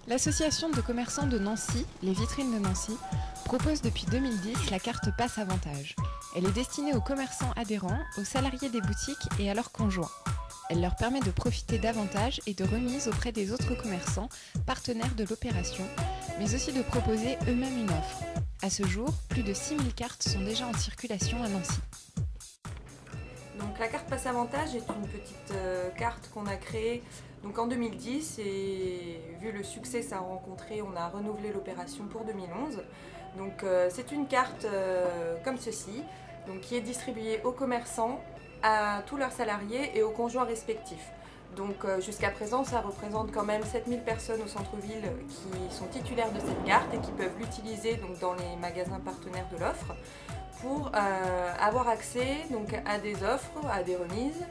L'association de commerçants de Nancy, les Vitrines de Nancy, propose depuis 2010 la carte Pass Avantage. Elle est destinée aux commerçants adhérents, aux salariés des boutiques et à leurs conjoints. Elle leur permet de profiter d'avantages et de remises auprès des autres commerçants, partenaires de l'opération, mais aussi de proposer eux-mêmes une offre. À ce jour, plus de 6000 cartes sont déjà en circulation à Nancy. Donc la carte Pass Avantage est une petite carte qu'on a créée donc en 2010 et vu le succès que ça a rencontré, on a renouvelé l'opération pour 2011. Donc c'est une carte comme ceci, donc, qui est distribuée aux commerçants, à tous leurs salariés et aux conjoints respectifs. Donc jusqu'à présent, ça représente quand même 7000 personnes au centre-ville qui sont titulaires de cette carte et qui peuvent l'utiliser donc, dans les magasins partenaires de l'offre pour avoir accès donc, à des offres, à des remises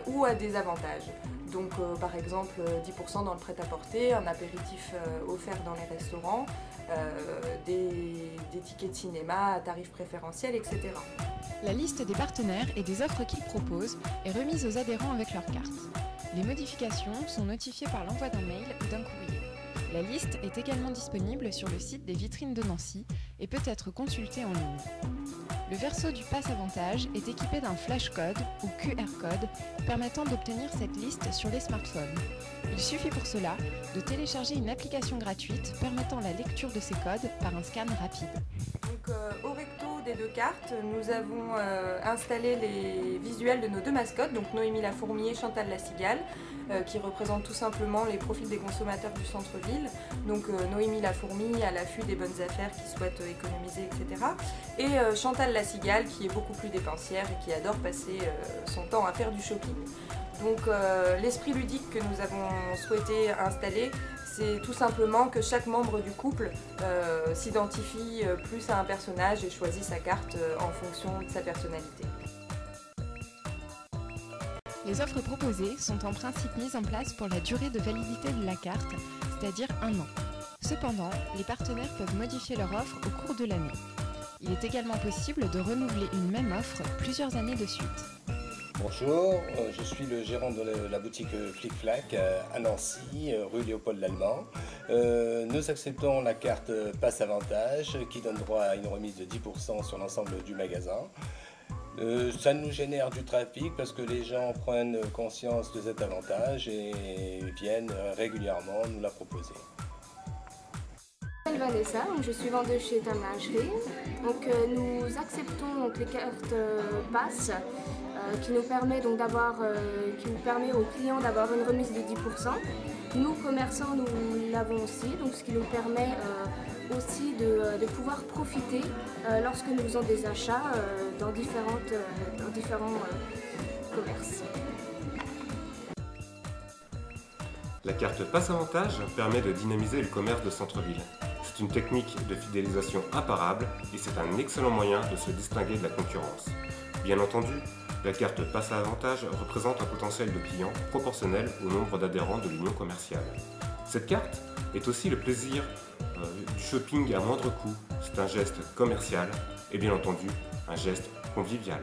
ou à des avantages. Donc par exemple 10% dans le prêt-à-porter, un apéritif offert dans les restaurants, des tickets de cinéma à tarif préférentiel, etc. La liste des partenaires et des offres qu'ils proposent est remise aux adhérents avec leur carte. Les modifications sont notifiées par l'envoi d'un mail ou d'un courrier. La liste est également disponible sur le site des Vitrines de Nancy et peut être consultée en ligne. Le verso du Pass Avantage est équipé d'un flash code ou QR code permettant d'obtenir cette liste sur les smartphones. Il suffit pour cela de télécharger une application gratuite permettant la lecture de ces codes par un scan rapide. Donc, au recto des deux cartes, nous avons installé les visuels de nos deux mascottes, donc Noémie la fourmi et Chantal la cigale, qui représentent tout simplement les profils des consommateurs du centre-ville. Donc Noémie la fourmi à l'affût des bonnes affaires qui souhaitent économiser, etc. Et Chantal la cigale qui est beaucoup plus dépensière et qui adore passer son temps à faire du shopping. Donc l'esprit ludique que nous avons souhaité installer, c'est tout simplement que chaque membre du couple s'identifie plus à un personnage et choisit sa carte en fonction de sa personnalité. Les offres proposées sont en principe mises en place pour la durée de validité de la carte, c'est-à-dire 1 an. Cependant, les partenaires peuvent modifier leur offre au cours de l'année. Il est également possible de renouveler une même offre plusieurs années de suite. Bonjour, je suis le gérant de la boutique Flic Flac à Nancy, rue Léopold Lallemand. Nous acceptons la carte Pass Avantage qui donne droit à une remise de 10% sur l'ensemble du magasin. Ça nous génère du trafic parce que les gens prennent conscience de cet avantage et viennent régulièrement nous la proposer. Je m'appelle Vanessa, je suis vendeuse chez Tam Lingerie. Donc, nous acceptons donc, les cartes Pass qui nous permet aux clients d'avoir une remise de 10%. Nous, commerçants, nous l'avons aussi, donc ce qui nous permet aussi de pouvoir profiter lorsque nous faisons des achats dans différents commerces. La carte Pass Avantage permet de dynamiser le commerce de centre-ville. C'est une technique de fidélisation imparable et c'est un excellent moyen de se distinguer de la concurrence. Bien entendu, la carte Pass Avantage représente un potentiel de clients proportionnel au nombre d'adhérents de l'union commerciale. Cette carte est aussi le plaisir du shopping à moindre coût. C'est un geste commercial et bien entendu un geste convivial.